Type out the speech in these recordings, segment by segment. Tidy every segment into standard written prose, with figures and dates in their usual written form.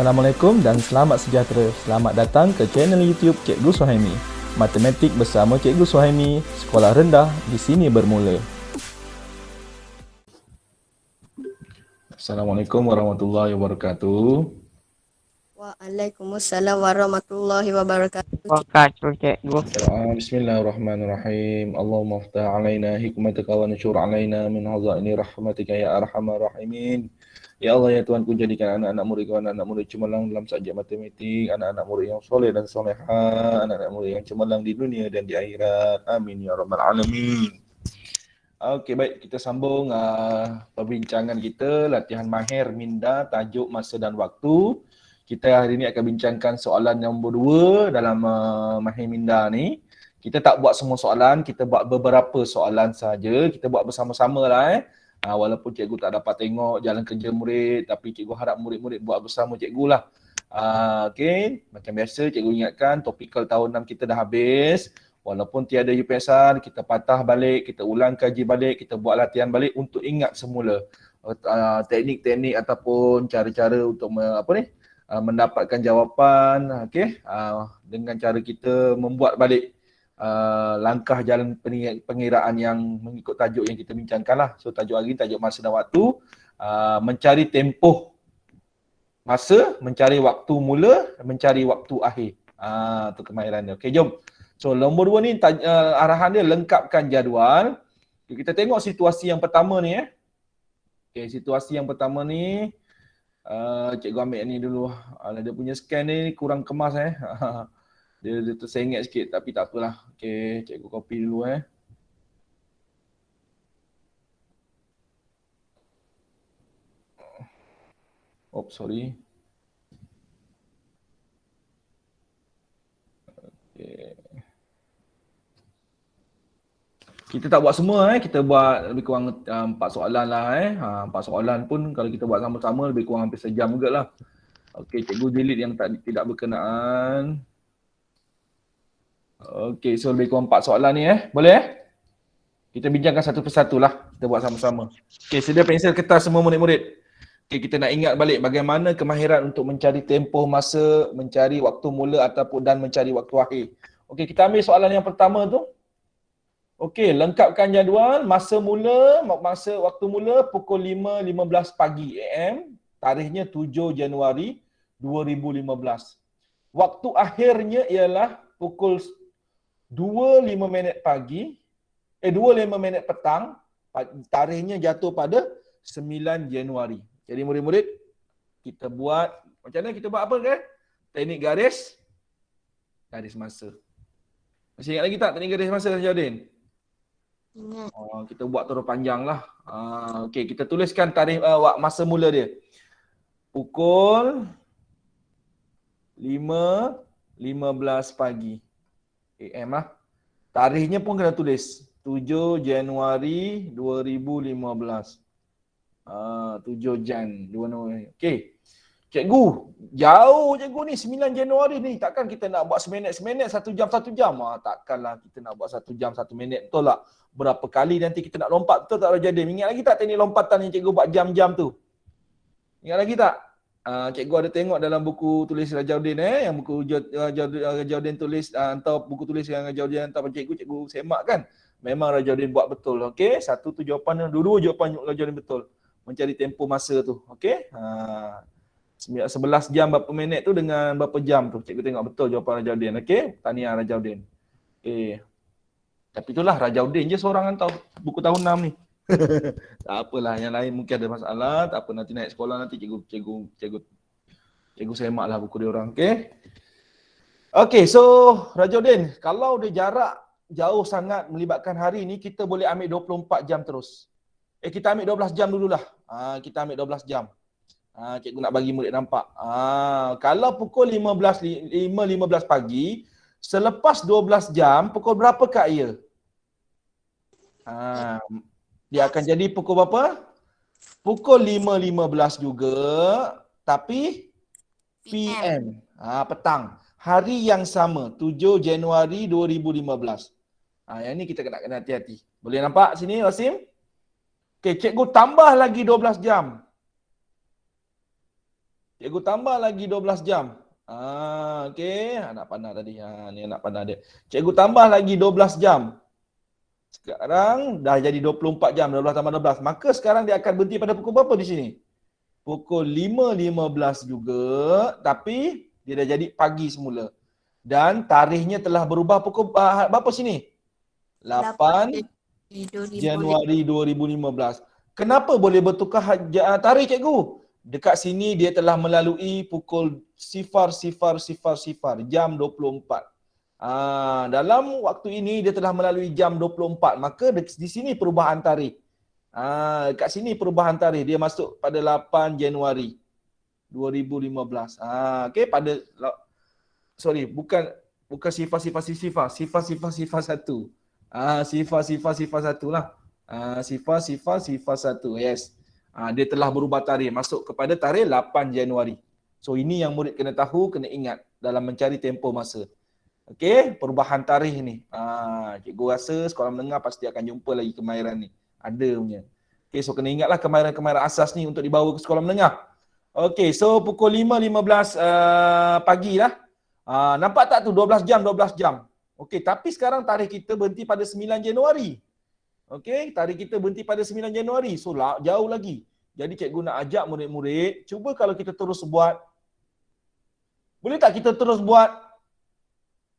Assalamualaikum dan selamat sejahtera. Selamat datang ke channel YouTube Cikgu Suhaimi. Matematik bersama Cikgu Suhaimi, sekolah rendah di sini bermula. Assalamualaikum warahmatullahi wabarakatuh. Waalaikumsalam warahmatullahi wabarakatuh. Wabarakatuh cikgu. Bismillahirrahmanirrahim. Allahumma aftah alaina hikmataka wa nusyur alaina min hazaini rahmatika ya arhamar rahimin. Ya Allah, ya Tuhan, ku jadikan anak-anak muridku anak-anak murid cemerlang dalam subjek matematik, anak-anak murid yang soleh dan soleha, anak-anak murid yang cemerlang di dunia dan di akhirat. Amin ya rabbal alamin. Okey, baik, kita sambung perbincangan kita, latihan mahir minda, tajuk masa dan waktu. Kita hari ini akan bincangkan soalan nombor 2 dalam mahir minda ni. Kita tak buat semua soalan, kita buat beberapa soalan saja. Kita buat bersama-sama lah walaupun cikgu tak dapat tengok jalan kerja murid, tapi cikgu harap murid-murid buat bersama cikgu lah. Okey, macam biasa cikgu ingatkan topikal tahun 6 kita dah habis. Walaupun tiada UPSR, kita patah balik, kita ulang kaji balik, kita buat latihan balik untuk ingat semula teknik-teknik ataupun cara-cara untuk mendapatkan jawapan, okey, dengan cara kita membuat balik langkah jalan pengiraan yang mengikut tajuk yang kita bincangkan lah. So tajuk hari ni tajuk masa dan waktu, mencari tempoh masa, mencari waktu mula, mencari waktu akhir. Tu kemahiran dia. Okey, jom. So nombor 2 ni arahan dia lengkapkan jadual. Kita tengok situasi yang pertama ni Okey, situasi yang pertama ni cikgu ambil ni dulu. Dia punya scan ni kurang kemas Dia tersengit sikit tapi tak apalah. Okey, cikgu copy dulu Oops, sorry. Okey. Kita tak buat semua kita buat lebih kurang 4 soalan lah 4 soalan pun kalau kita buat sama-sama lebih kurang hampir sejam jugalah. Okey, cikgu delete yang tidak berkenaan. Okey, so lebih kurang 4 soalan ni Boleh Kita bincangkan satu persatu lah. Kita buat sama-sama. Okey, sedia pensel kertas semua murid-murid. Okey, kita nak ingat balik bagaimana kemahiran untuk mencari tempoh masa, mencari waktu mula ataupun dan mencari waktu akhir. Okey, kita ambil soalan yang pertama tu. Okey, lengkapkan jadual. Masa waktu mula pukul 5.15 pagi AM. Tarikhnya 7 Januari 2015. Waktu akhirnya ialah pukul 2.05 pagi. 2.05 petang. Tarikhnya jatuh pada 9 Januari. Jadi murid-murid, kita buat, macam mana kita buat apa Teknik garis masa. Masih ingat lagi tak teknik garis masa, Jardin? Kita buat terus panjang lah. Okey, kita tuliskan tarikh masa mula dia. Pukul 5.15 pagi AM lah. Tarikhnya pun kena tulis. 7 Januari 2015. 7 Jan 2015. Okey. Cikgu, jauh cikgu ni 9 Januari ni. Takkan kita nak buat seminit, 1 jam, 1 jam. Takkanlah kita nak buat 1 jam, 1 minit. Betul tak? Berapa kali nanti kita nak lompat. Betul tak Rajadim? Ingat lagi tak teknik lompatan yang cikgu buat jam-jam tu? Ingat lagi tak? Cikgu ada tengok dalam buku tulis Rajaudin yang buku Rajaudin tulis, atau buku tulis yang Rajaudin hantar pada cikgu semak kan? Memang Rajaudin buat betul. Okey, satu tu jawapan, dua jawapan Rajaudin betul. Mencari tempoh masa tu. Okey? 11 jam berapa minit tu dengan berapa jam tu. Cikgu tengok betul jawapan Rajaudin. Okey? Tahniah Rajaudin. Okey. Tapi itulah Rajaudin je seorang hantar buku tahun 6 ni. Tak apalah, yang lain mungkin ada masalah. Tak apa, nanti naik sekolah nanti cikgu semaklah buku dia orang. Okey? Okey, so Rajaudin, kalau dia jarak jauh sangat melibatkan hari ni, kita boleh ambil 24 jam terus. Kita ambil 12 jam dululah. Kita ambil 12 jam. Cikgu nak bagi murid nampak. Kalau pukul 5.15 pagi, selepas 12 jam, pukul berapa kak ia? Dia akan jadi pukul berapa? Pukul 5.15 juga, tapi PM. Petang. Hari yang sama, 7 Januari 2015. Yang ni kita kena hati-hati. Boleh nampak sini, Wasim? Okey, cikgu tambah lagi 12 jam. Cikgu tambah lagi 12 jam. Okey. Anak panah tadi. Ni anak panah dia. Cikgu tambah lagi 12 jam. Sekarang dah jadi 24 jam. 12 tambah 12. Maka sekarang dia akan berhenti pada pukul berapa di sini? Pukul 5.15 juga. Tapi dia dah jadi pagi semula. Dan tarikhnya telah berubah pukul berapa sini? 8 Januari 2015. Kenapa boleh bertukar tarikh cikgu? Dekat sini dia telah melalui pukul 00.00 jam 24. Dalam waktu ini dia telah melalui jam 24. Maka di sini perubahan tarikh. Dekat sini perubahan tarikh. Dia masuk pada 8 Januari 2015. Okey, pada bukan sifar satu. Sifar satu lah. Sifar satu. Yes. Dia telah berubah tarikh. Masuk kepada tarikh 8 Januari. So ini yang murid kena tahu, kena ingat dalam mencari tempoh masa. Okey, perubahan tarikh ni. Cikgu rasa sekolah menengah pasti akan jumpa lagi kemahiran ni. Ada punya. Okey, so kena ingatlah kemahiran-kemahiran asas ni untuk dibawa ke sekolah menengah. Okey, so pukul 5.15 pagi lah. Nampak tak tu 12 jam. Okey, tapi sekarang tarikh kita berhenti pada 9 Januari. Okey, tarikh kita berhenti pada 9 Januari. So jauh lagi. Jadi cikgu nak ajak murid-murid, cuba kalau kita terus buat. Boleh tak kita terus buat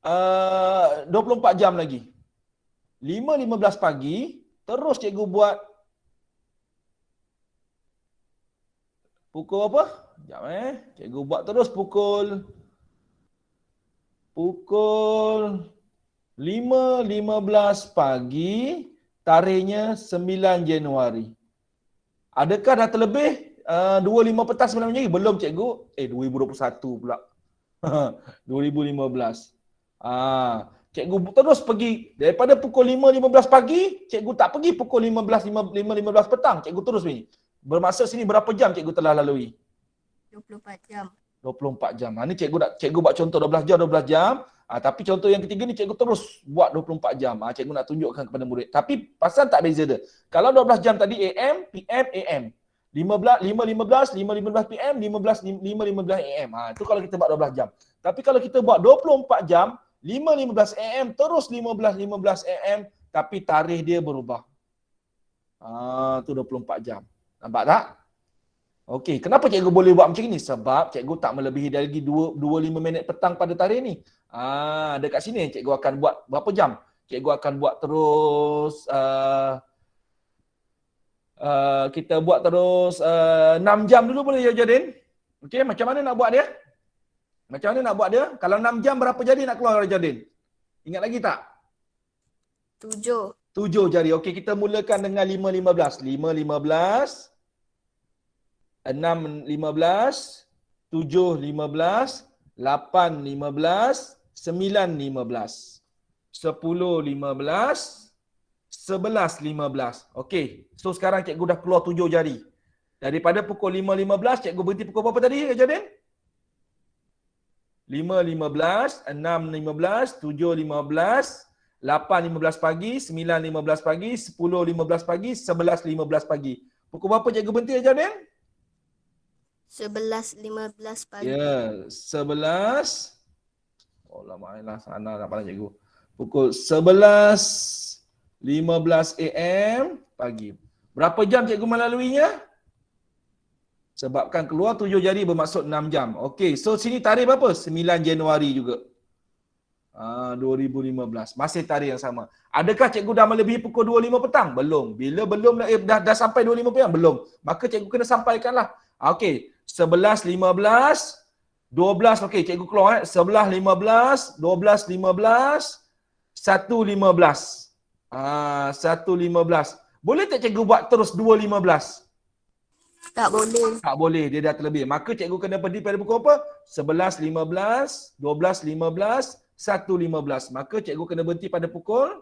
24 jam lagi? 5.15 pagi, terus cikgu buat pukul apa? Sekejap Cikgu buat terus pukul 5.15 pagi, tarikhnya 9 Januari. Adakah dah terlebih 2.5 petang 9 Januari? Belum cikgu. 2021 pula. 2015. Cikgu terus pergi daripada pukul 5.15 pagi, cikgu tak pergi pukul 5.15 petang. Cikgu terus pergi. Bermaksud sini berapa jam cikgu telah lalui? 24 jam. 24 jam. Ni cikgu buat contoh 12 jam. Tapi contoh yang ketiga ni cikgu terus buat 24 jam. Cikgu nak tunjukkan kepada murid. Tapi pasal tak beza dia. Kalau 12 jam tadi AM, PM, AM. 5.15 PM, 5.15 AM. Itu kalau kita buat 12 jam. Tapi kalau kita buat 24 jam, 5.15 AM terus 15.15 AM, tapi tarikh dia berubah. Tu 24 jam. Nampak tak? Okey, kenapa cikgu boleh buat macam ni? Sebab cikgu tak melebihi lagi 25 minit petang pada tarikh ni. Dekat sini cikgu akan buat berapa jam? Cikgu akan buat terus kita buat terus 6 jam dulu boleh ya Jadin? Okey, macam mana nak buat dia? Macam mana nak buat dia? Kalau 6 jam berapa jari nak keluar Jadin? Ingat lagi tak? 7. 7 jari. Okey, kita mulakan dengan 5.15. 5.15, 6.15, 7.15, 8.15, 9.15, 10.15, 11.15. Okey. So sekarang cikgu dah keluar 7 jari. Daripada pukul 5.15, cikgu berhenti pukul berapa tadi, Jadin? 5.15, 6.15, 7.15, 8.15 pagi, 9.15 pagi, 10.15 pagi, 11.15 pagi. Pukul berapa cikgu berhenti, Jadin? 11.15 pagi. Ya, 11. Oh lama lah sana nak pandang cikgu. Pukul 11.15 AM pagi. Berapa jam cikgu melaluinya? Sebabkan keluar 7 jari bermaksud 6 jam. Okey, so sini tarikh berapa? 9 Januari juga. 2015. Masih tarikh yang sama. Adakah cikgu dah melebihi pukul 2.5 petang? Belum. Bila belum dah sampai 2.5 petang? Belum. Maka cikgu kena sampaikanlah. Okey, 11.15, 12, okey cikgu keluar 11.15, 12.15, 1.15. 1.15. Boleh tak cikgu buat terus 2.15? Tak boleh. Tak boleh, dia dah terlebih. Maka cikgu kena berdiri pada pukul apa? 11.15, 12.15, 1.15. Maka cikgu kena berhenti pada pukul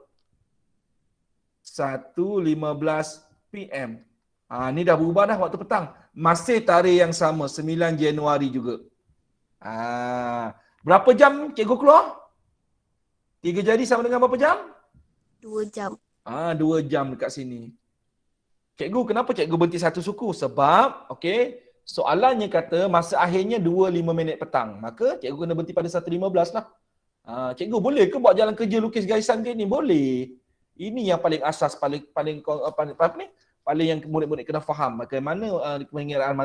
1.15 PM. Ni dah berubah dah waktu petang. Masih tarikh yang sama, 9 Januari juga. Berapa jam cikgu keluar? 3 jari sama dengan berapa jam? 2 jam. 2 jam dekat sini. Cikgu, kenapa cikgu berhenti satu suku? Sebab, okey, Soalannya kata masa akhirnya 2.5 minit petang. Maka cikgu kena berhenti pada 1.15 lah. Cikgu boleh ke buat jalan kerja lukis garisan ke ni? Boleh. Ini yang paling asas, apa ni? Paling yang murid-murid kena faham bagaimana pengiraan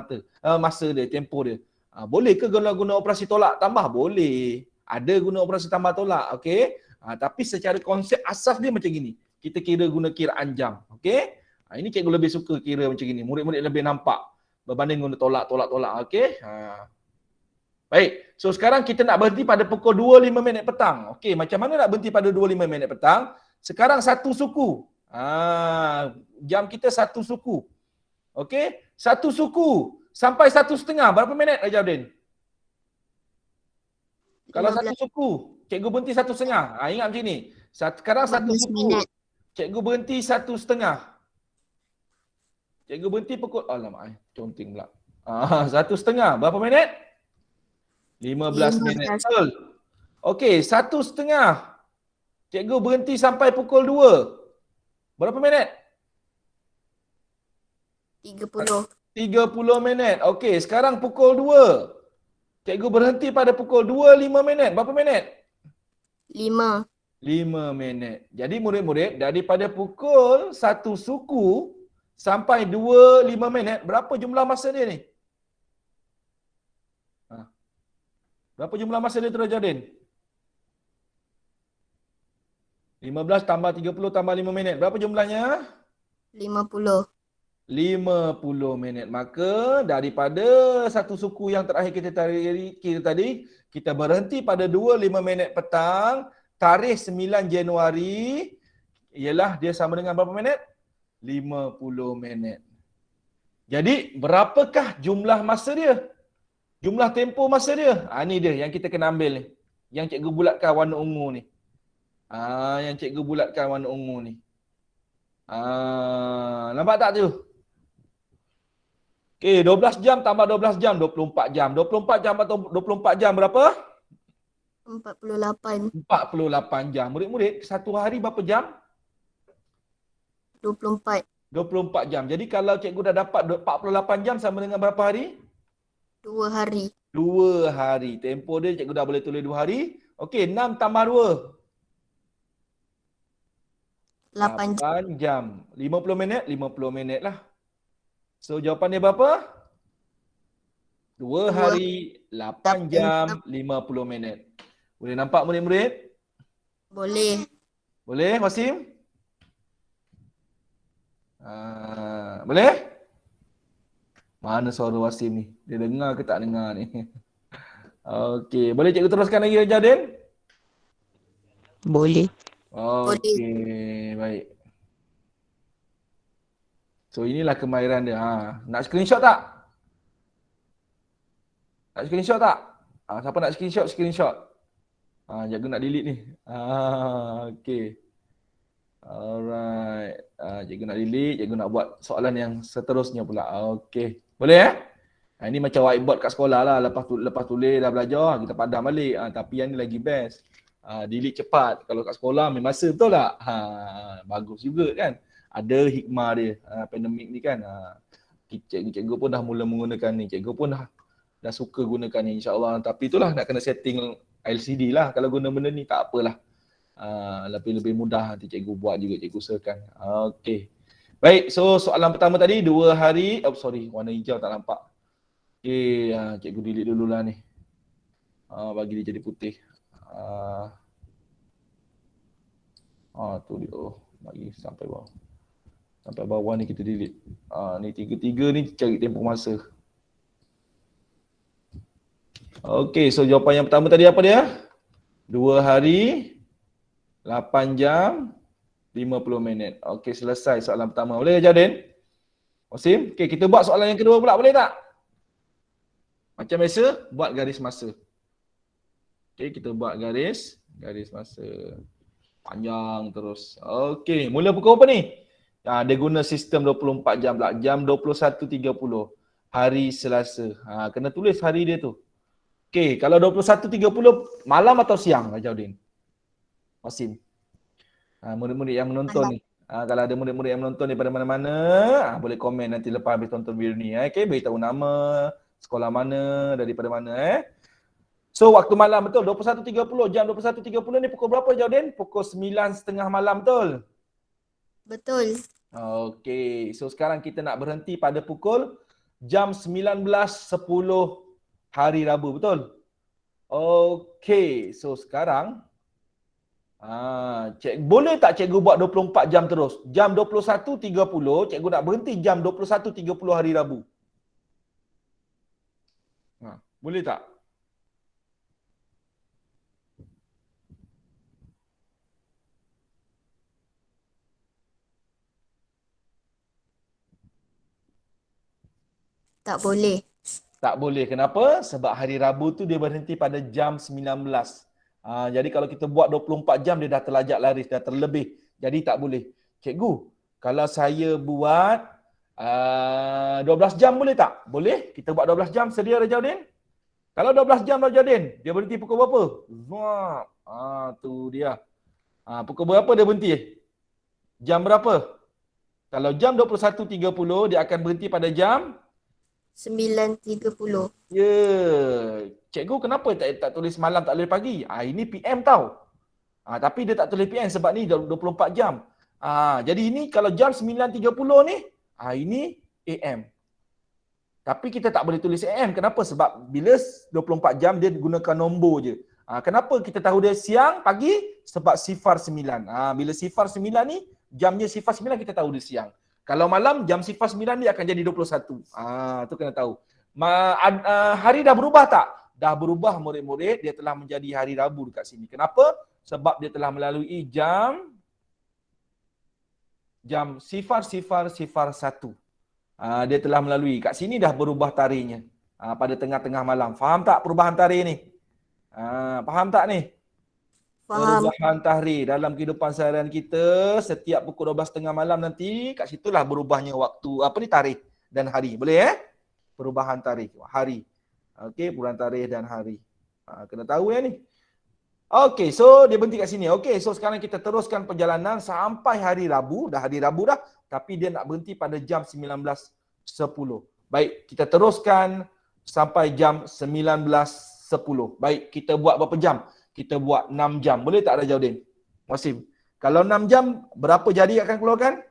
masa dia, tempoh dia. Boleh ke guna operasi tolak tambah? Boleh. Ada guna operasi tambah tolak, okey? Tapi secara konsep asas dia macam gini. Kita guna kiraan jam, okey? Ini cikgu lebih suka kira macam gini. Murid-murid lebih nampak berbanding guna tolak, okey? Baik, so sekarang kita nak berhenti pada pukul 2.05 minit petang. Okey, macam mana nak berhenti pada 2.05 minit petang? Sekarang satu suku. Jam kita satu suku. Okey, satu suku sampai 1.5. Berapa minit, Rajaudin? Kalau 15 satu suku, cikgu berhenti 1.5. Ingat macam ni. Sekarang satu 15 suku, minit. cikgu berhenti 1.5. Cikgu berhenti pukul, alamak, conting pula. 1.5. Berapa minit? 15 minit. Betul. Okey, 1.5. Cikgu berhenti sampai pukul 2. Berapa minit? 30. 30 minit. Okey, sekarang pukul 2. Cikgu berhenti pada pukul 2.05 minit. Berapa minit? 5. 5 minit. Jadi murid-murid, daripada pukul 1 suku sampai 2.05 minit, berapa jumlah masa dia ni? Berapa jumlah masa dia tu, Rajaudin? 15 tambah 30 tambah 5 minit. Berapa jumlahnya? 50. 50 minit. Maka daripada satu suku yang terakhir kita tadi, kita berhenti pada 2.05 minit petang, tarikh 9 Januari, ialah dia sama dengan berapa minit? 50 minit. Jadi, berapakah jumlah masa dia? Jumlah tempoh masa dia? Ni dia yang kita kena ambil ni. Yang cikgu bulatkan warna ungu ni. Yang cikgu bulatkan warna ungu ni. Nampak tak tu? Okey, 12 jam tambah 12 jam, 24 jam. 24 jam atau 24 jam berapa? 48. 48 jam. Murid-murid, satu hari berapa jam? 24. 24 jam. Jadi kalau cikgu dah dapat 48 jam sama dengan berapa hari? 2 hari. 2 hari. Tempoh dia cikgu dah boleh tulis 2 hari. Okey, 6 tambah 2. 8 jam. 8 jam. 50 minit? 50 minit lah. So jawapan dia berapa? 2 hari, 8 jam, 50 minit. Boleh nampak murid-murid? Boleh. Boleh, Wasim? Boleh? Mana suara Wasim ni? Dia dengar ke tak dengar ni? Okey, boleh cikgu teruskan lagi, Rajaudin? Boleh. Okey, baik. So inilah kemahiran dia. Nak screenshot tak? Nak screenshot tak? Siapa nak screenshot, screenshot. Cikgu nak delete ni. Okey. Alright. Cikgu nak delete, cikgu nak buat soalan yang seterusnya pula. Okey. Boleh ini macam whiteboard kat sekolah lah. Lepas tulis dah belajar, kita padam balik. Tapi yang ni lagi best. Delete cepat. Kalau kat sekolah ambil masa, betul tak? Bagus juga kan. Ada hikmah dia. Pandemik ni kan. Cikgu pun dah mula menggunakan ni. Cikgu pun dah suka gunakan ni, insya-Allah. Tapi itulah nak kena setting LCD lah. Kalau guna benda ni tak apalah. Lebih mudah nanti cikgu buat juga, cikgu usahakan. Okey. Baik, so soalan pertama tadi 2 hari, warna hijau tak nampak. Okey, cikgu delete dululah ni. Bagi dia jadi putih. Tu dia. Bagi sampai bawah. Sampai bawah ni kita delete. Ni tiga ni cari tempoh masa. Okey, so jawapan yang pertama tadi apa dia? 2 hari, 8 jam, 50 minit. Okey, selesai soalan pertama. Boleh Jadin? Wasim? Okey, kita buat soalan yang kedua pula, boleh tak? Macam biasa, buat garis masa. Okey, kita buat garis masa. Panjang terus. Okey, mula pukul apa ni? Dia guna sistem 24 jam pula. Jam 21.30. Hari Selasa. Kena tulis hari dia tu. Okey, kalau 21.30 malam atau siang, Rajaudin? Wasim. Murid-murid yang menonton ni. Kalau ada murid-murid yang menonton daripada mana-mana, boleh komen nanti lepas habis tonton video ni. Okay, beritahu nama, sekolah mana, daripada mana. So, waktu malam betul, 21.30. Jam 21.30 ni pukul berapa, Jaudin? Pukul 9.30 malam, betul? Betul. Okay, so sekarang kita nak berhenti pada pukul jam 19.10 hari Rabu, betul? Okay, so sekarang boleh tak cikgu buat 24 jam terus? Jam 21.30, cikgu nak berhenti jam 21.30 hari Rabu. Boleh tak? Tak boleh. Tak boleh. Kenapa? Sebab hari Rabu tu dia berhenti pada jam 19. Jadi kalau kita buat 24 jam, dia dah terlajak laris, dah terlebih. Jadi tak boleh. Cikgu, kalau saya buat 12 jam boleh tak? Boleh. Kita buat 12 jam. Sedia Rajaudin? Kalau 12 jam Rajaudin, dia berhenti pukul berapa? Tu dia. Pukul berapa dia berhenti? Jam berapa? Kalau jam 21.30, dia akan berhenti pada jam 9.30. Ya. Cikgu kenapa tak tulis malam, tak tulis pagi? Ini PM tau. Tapi dia tak tulis PM sebab ni 24 jam. Jadi ini kalau jam 9.30 ni, ini AM. Tapi kita tak boleh tulis AM. Kenapa? Sebab bila 24 jam dia gunakan nombor je. Kenapa kita tahu dia siang, pagi? Sebab sifar 9. Bila sifar 9 ni, jamnya sifar 9 kita tahu dia siang. Kalau malam, jam sifar 9 dia akan jadi 21. Tu kena tahu. Hari dah berubah tak? Dah berubah murid-murid, dia telah menjadi hari Rabu dekat sini. Kenapa? Sebab dia telah melalui jam sifar 1. Dia telah melalui. Kat sini dah berubah tarikhnya. Pada tengah-tengah malam. Faham tak perubahan tarikh ni? Faham tak ni? Faham. Perubahan tarikh dalam kehidupan seharian kita, setiap pukul 12.30 malam nanti, kat situlah berubahnya waktu, tarikh dan hari. Boleh perubahan tarikh, hari. Okey, perubahan tarikh dan hari. Kena tahu ni. Okey, so dia berhenti kat sini. Okey, so sekarang kita teruskan perjalanan sampai hari Rabu. Dah hari Rabu dah, tapi dia nak berhenti pada jam 19.10. Baik, kita teruskan sampai jam 19.10. Baik, kita buat berapa jam? Kita buat 6 jam. Boleh tak Rajaudin? Wasim. Kalau 6 jam, berapa jari akan keluarkan?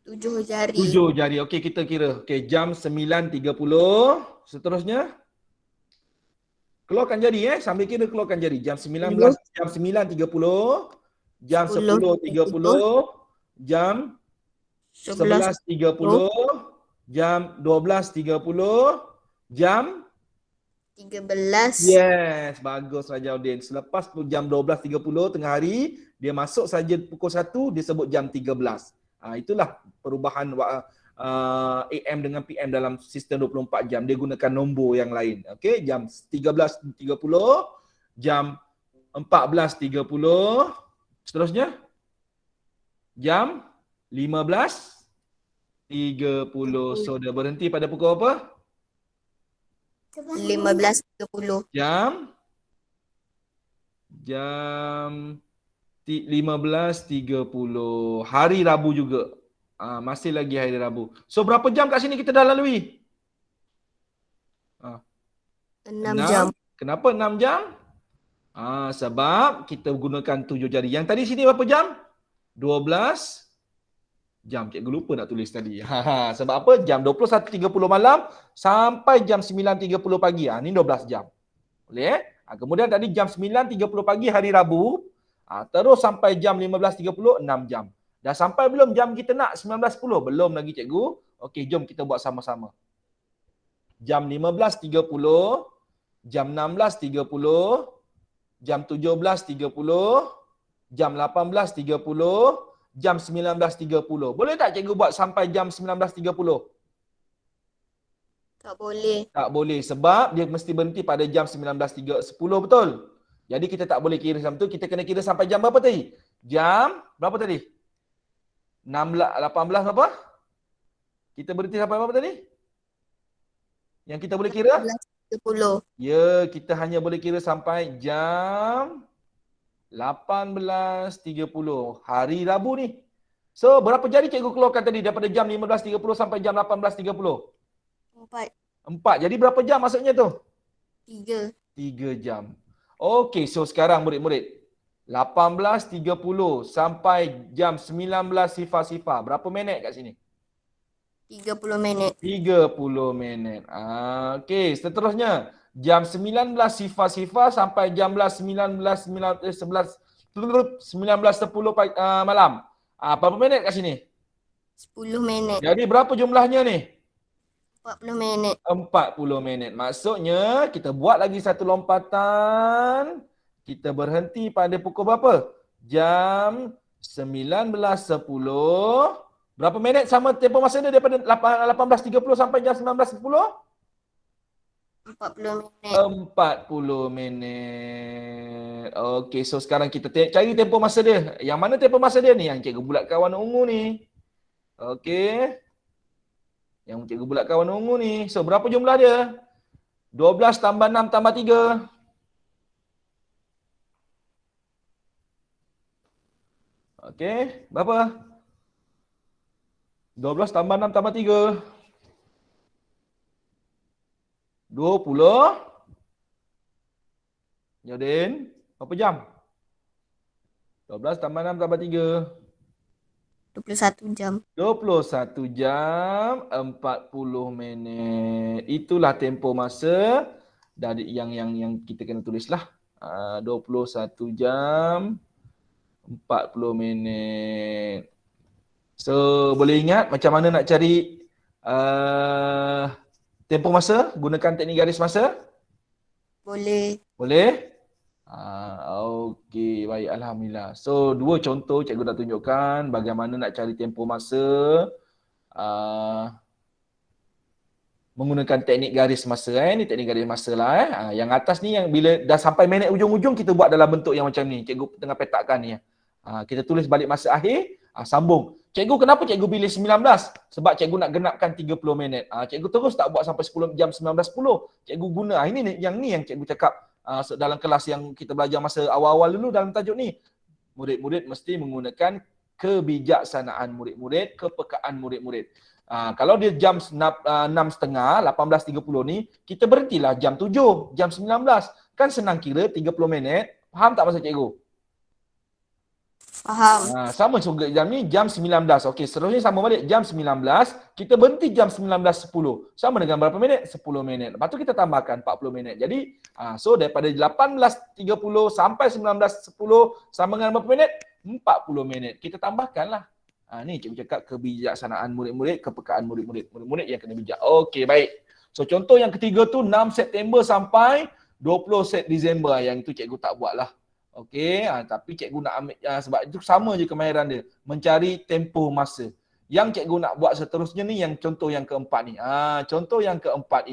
7 jari. 7 jari. Okey, kita kira. Okey, jam 9.30. Seterusnya. Keluarkan jari sambil kira keluarkan jari. Jam 19, jam 9.30, jam 10.30, jam 11.30, jam 12.30, jam 13. Yes, bagus Rajaudin. Selepas jam 12.30 tengah hari, dia masuk saja pukul 1, dia sebut jam 13. Itulah perubahan AM dengan PM dalam sistem 24 jam. Dia gunakan nombor yang lain. Okey, jam 13.30, jam 14.30, seterusnya jam 15.30. So dia berhenti pada pukul apa? 15.30. Jam 15.30. Hari Rabu juga. Masih lagi hari Rabu. So berapa jam kat sini kita dah lalui? 6 jam. Kenapa 6 jam? Sebab kita gunakan 7 jari. Yang tadi sini berapa jam? 12 jam. Cikgu lupa nak tulis tadi. Sebab apa? Jam 21.30 malam sampai jam 9.30 pagi. Ni 12 jam. Boleh kemudian tadi jam 9.30 pagi hari Rabu. Terus sampai jam 15.30, 6 jam. Dah sampai belum jam kita nak 19.10? Belum lagi cikgu. Okey, jom kita buat sama-sama. Jam 15.30, jam 16.30, jam 17.30, jam 18.30, jam 19.30. Boleh tak cikgu buat sampai jam 19.30? Tak boleh. Tak boleh sebab dia mesti berhenti pada jam 19.10, betul? Jadi kita tak boleh kira sampai tu, kita kena kira sampai jam berapa tadi? Jam berapa tadi? 18 apa? Kita berhenti sampai berapa tadi? Yang kita boleh kira? 10. Ya, kita hanya boleh kira sampai jam 18.30. Hari Rabu ni. So, berapa jari cikgu keluarkan tadi daripada jam 15.30 sampai jam 18.30? 4. 4. Jadi berapa jam maksudnya tu? 3. 3 jam. Okey, so sekarang murid-murid. 18.30 sampai jam 19.00 berapa minit kat sini? 30 minit. 30 minit. Okey, seterusnya jam 19.00 sampai jam 19.10 malam. Berapa minit kat sini? 10 minit. Jadi berapa jumlahnya ni? 40 minit. 40 minit. Maksudnya kita buat lagi satu lompatan. Kita berhenti pada pukul berapa? Jam 19.10. Berapa minit sama tempoh masa dia daripada 18.30 sampai jam 19.10? 40 minit. 40 minit. Okey, so sekarang kita cari tempoh masa dia. Yang mana tempoh masa dia ni? Yang cikgu bulatkan warna ungu ni. Okey. Yang cikgu bulatkan warna ungu ni. So, berapa jumlah dia? 12 tambah 6 tambah 3. Okey, berapa? 12 tambah 6 tambah 3. 20. Jodin, berapa jam? 12 tambah 6 tambah 3. 21 jam. 21 jam 40 minit. Itulah tempoh masa dari yang kita kena tulislah. 21 jam 40 minit. So, boleh ingat macam mana nak cari tempoh masa gunakan teknik garis masa? Boleh. Boleh? Okey, baik, alhamdulillah. So, dua contoh cikgu dah tunjukkan bagaimana nak cari tempoh masa menggunakan teknik garis masa. Ni teknik garis masa lah. Yang atas ni yang bila dah sampai minit ujung-ujung kita buat dalam bentuk yang macam ni. Cikgu tengah petakkan ni. Kita tulis balik masa akhir, sambung. Cikgu kenapa cikgu pilih 19? Sebab cikgu nak genapkan 30 minit. Cikgu terus tak buat sampai 10 jam 19.10. Cikgu guna. Ini yang cikgu cakap dalam kelas yang kita belajar masa awal-awal dulu dalam tajuk ni. Murid-murid mesti menggunakan kebijaksanaan murid-murid, kepekaan murid-murid. Kalau dia jam 6.30, 18.30 ni, kita berhentilah jam 7, jam 19. Kan senang kira 30 minit. Faham tak maksud cikgu? Faham. Sama juga jam ni, jam 19. Okey, seterusnya sama balik. Jam 19, kita berhenti jam 19.10. Sama dengan berapa minit? 10 minit. Lepas tu kita tambahkan 40 minit. Jadi, so daripada 18.30 sampai 19.10, sama dengan berapa minit? 40 minit. Kita tambahkanlah. Ni cikgu cakap kebijaksanaan murid-murid, kepekaan murid-murid. Murid-murid yang kena bijak. Okey, baik. So, contoh yang ketiga tu 6 September sampai 20 Disember. Yang itu cikgu tak buat lah. Okey, tapi cikgu nak ambil sebab itu sama je kemahiran dia, mencari tempoh masa. Yang cikgu nak buat seterusnya ni yang contoh yang keempat ni. Contoh yang keempat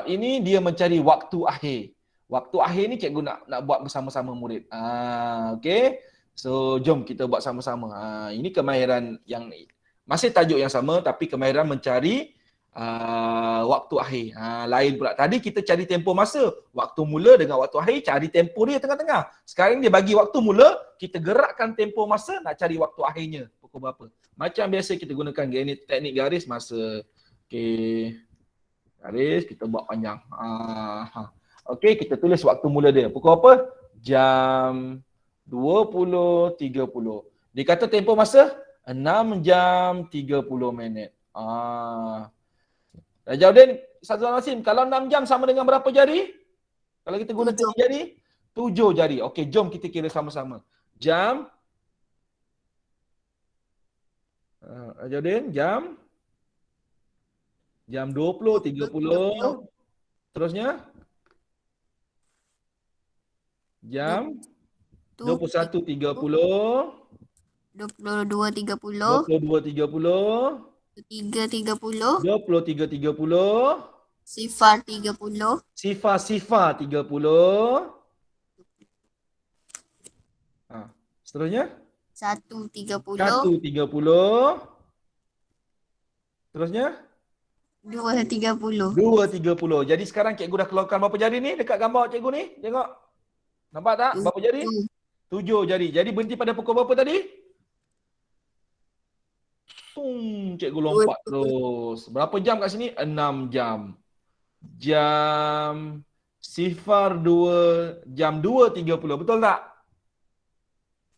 ini dia mencari waktu akhir. Waktu akhir ni cikgu nak buat bersama-sama murid. Okey. So jom kita buat sama-sama. Ini kemahiran yang masih tajuk yang sama tapi kemahiran mencari waktu akhir. Lain pula. Tadi kita cari tempoh masa. Waktu mula dengan waktu akhir, cari tempoh dia tengah-tengah. Sekarang dia bagi waktu mula, kita gerakkan tempoh masa nak cari waktu akhirnya. Pukul berapa. Macam biasa kita gunakan teknik garis masa. Okey. Garis, kita buat panjang. Okey, kita tulis waktu mula dia. Pukul apa? Jam 20.30. Dia kata tempoh masa 6 jam 30 minit. Rajaudin, Ustazul Nasim, kalau 6 jam sama dengan berapa jari? Kalau kita guna 7 jari? 7 jari. Okey, jom kita kira sama-sama. Jam. Rajaudin, jam 20.30. Terusnya? Jam 21.30. 22.30. 22.30. 3.30. 23.30. Sifar 30. Sifar 30. Seterusnya? 1.30. 1.30. Terusnya? 2.30. 2.30. Jadi sekarang cikgu dah keluarkan berapa jari ni dekat gambar cikgu ni? Tengok. Nampak tak? Berapa jari? 7 jari. Jadi berhenti pada pukul berapa tadi? Cikgu lompat terus. Berapa jam kat sini? 6 jam. Jam sifar 2, jam 2.30. Betul tak?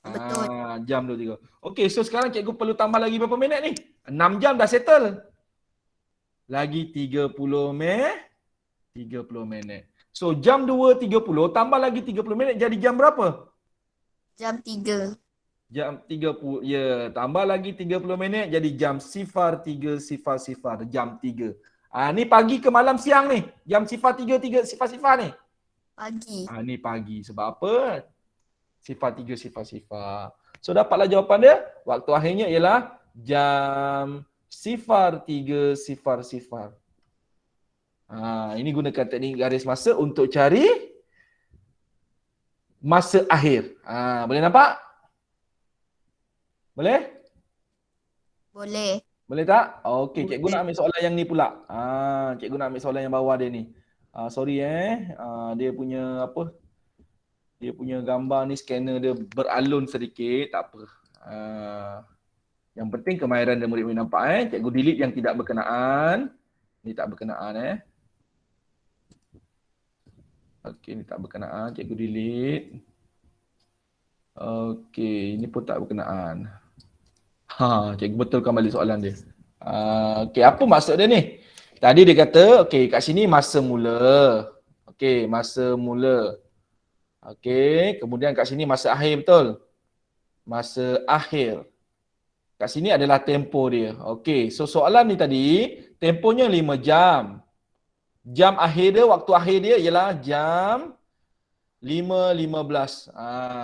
Betul. Jam 2.30. Okey, so sekarang cikgu perlu tambah lagi berapa minit ni? 6 jam dah settle. Lagi 30 minit. So jam 2.30 tambah lagi 30 minit jadi jam berapa? Jam 3. Jam 30. Ya, tambah lagi 30 minit jadi jam sifar 3 sifar jam 3. Ni pagi ke malam siang ni? Jam sifar 3 sifar ni. Pagi. Ni pagi. Sebab apa? Sifar 3 sifar. So dapatlah jawapan dia. Waktu akhirnya ialah jam sifar 3 sifar. Ini gunakan teknik garis masa untuk cari masa akhir. Boleh nampak? Boleh? Boleh. Boleh tak? Okey, cikgu Boleh. nak ambil soalan yang ni pula. Cikgu nak ambil soalan yang bawah dia ni. Sorry dia punya apa? Dia punya gambar ni scanner dia beralun sedikit, tak apa. Yang penting kemahiran dia murid-murid nampak Cikgu delete yang tidak berkenaan. Ni tak berkenaan Okey, ni tak berkenaan, cikgu delete. Okey, ini pun tak berkenaan. Cikgu betulkan balik soalan dia. Okey, apa maksud dia ni? Tadi dia kata, okey, kat sini masa mula. Okey, masa mula. Okey, kemudian kat sini masa akhir, betul? Masa akhir. Kat sini adalah tempoh dia. Okey, so soalan ni tadi, tempohnya 5 jam. Jam akhir dia, waktu akhir dia ialah jam 5.15.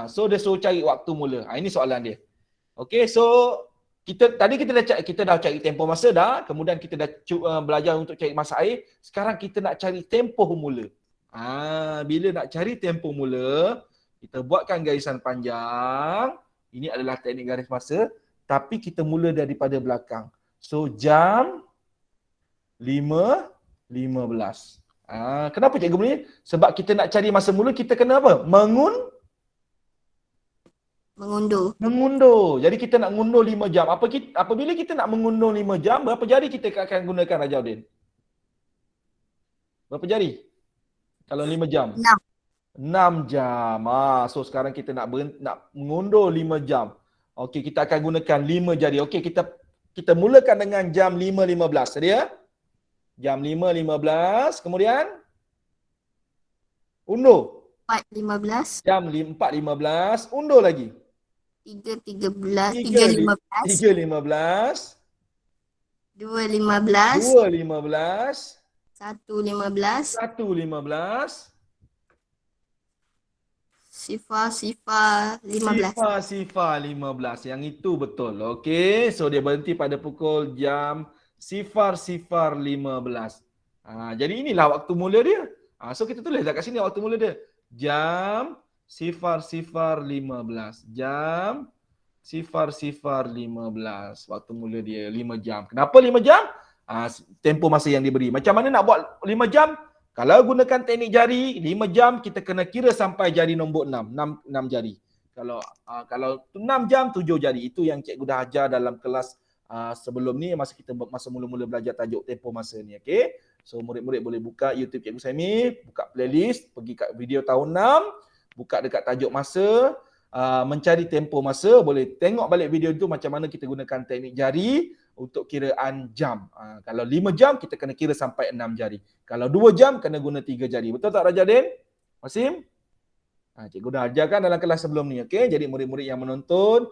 So dia suruh cari waktu mula. Ini soalan dia. Okey, so kita dah cari tempoh masa dah, kemudian kita dah belajar untuk cari masa akhir. Sekarang kita nak cari tempoh mula. Bila nak cari tempoh mula, kita buatkan garisan panjang. Ini adalah teknik garis masa, tapi kita mula daripada belakang. So jam 5.15. Kenapa cikgu boleh? Sebab kita nak cari masa mula, kita kena apa? Mengundur. Jadi kita nak ngundur 5 jam. Apabila kita nak mengundur 5 jam, berapa jari kita akan gunakan Rajaudin? Berapa jari? Kalau 5 jam? 6 jam. So sekarang kita nak mengundur 5 jam. Okey, kita akan gunakan 5 jari. Okey, kita mulakan dengan jam 5.15. Sedia? Jam 5.15. Kemudian undur. 4.15. Jam 4.15. Undur lagi. 3.15. 3.15. 2.15. 2.15. 1.15. 1.15. Sifar 15. Sifar 15. Yang itu betul. Okey. So dia berhenti pada pukul jam sifar 15. Jadi inilah waktu mula dia. So kita tulis kat sini waktu mula dia. Jam sifar 15. Jam sifar 15. Waktu mula dia 5 jam. Kenapa 5 jam? Tempoh masa yang diberi. Macam mana nak buat 5 jam? Kalau gunakan teknik jari, 5 jam kita kena kira sampai jari nombor 6. 6 jari. Kalau 6 jam, 7 jari. Itu yang cikgu dah ajar dalam kelas sebelum ni, masa mula-mula belajar tajuk tempoh masa ni. Okay? So murid-murid boleh buka YouTube Cikgu Saimi, buka playlist, pergi kat video tahun 6, buka dekat tajuk masa, mencari tempoh masa, boleh tengok balik video tu macam mana kita gunakan teknik jari untuk kiraan jam. Kalau 5 jam kita kena kira sampai 6 jari. Kalau 2 jam kena guna 3 jari. Betul tak Rajadin? Wasim? Cikgu dah ajarkan dalam kelas sebelum ni. Okay? Jadi murid-murid yang menonton,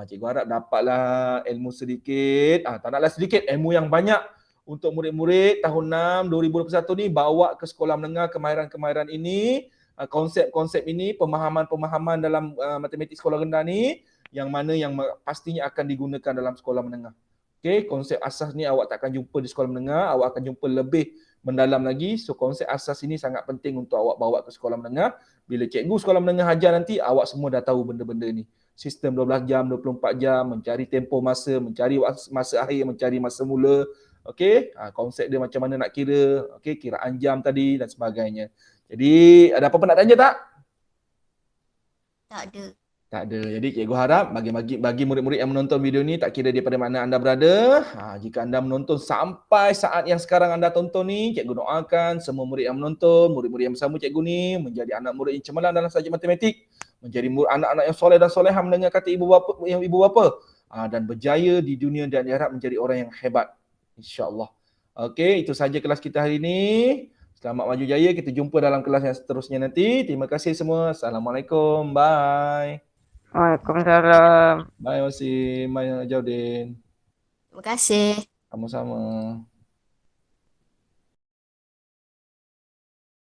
cikgu harap dapatlah ilmu sedikit. Tak naklah sedikit, ilmu yang banyak untuk murid-murid tahun 6 2021 ni bawa ke sekolah menengah kemahiran-kemahiran ini, konsep-konsep ini, pemahaman-pemahaman dalam matematik sekolah rendah ni yang mana yang pastinya akan digunakan dalam sekolah menengah. Okey, konsep asas ni awak takkan jumpa di sekolah menengah, awak akan jumpa lebih mendalam lagi. So konsep asas ini sangat penting untuk awak bawa ke sekolah menengah. Bila cikgu sekolah menengah ajar nanti, awak semua dah tahu benda-benda ni. Sistem 12 jam, 24 jam, mencari tempoh masa, mencari masa akhir, mencari masa mula. Okey, konsep dia macam mana nak kira, okey, kiraan jam tadi dan sebagainya. Jadi ada apa-apa nak tanya tak? Tak ada. Tak ada. Jadi cikgu harap bagi murid-murid yang menonton video ni, tak kira daripada mana anda berada, jika anda menonton sampai saat yang sekarang anda tonton ni, cikgu doakan semua murid yang menonton, murid-murid yang bersama cikgu ni menjadi anak murid yang cemerlang dalam subjek matematik, menjadi anak-anak yang soleh dan soleha mendengar kata ibu bapa, dan berjaya di dunia dan di akhirat menjadi orang yang hebat, insya-Allah. Okey, itu saja kelas kita hari ini. Selamat maju jaya. Kita jumpa dalam kelas yang seterusnya nanti. Terima kasih semua. Assalamualaikum. Bye. Waalaikumsalam. Bye Wasim, bye Jaudin. Terima kasih. Sama-sama.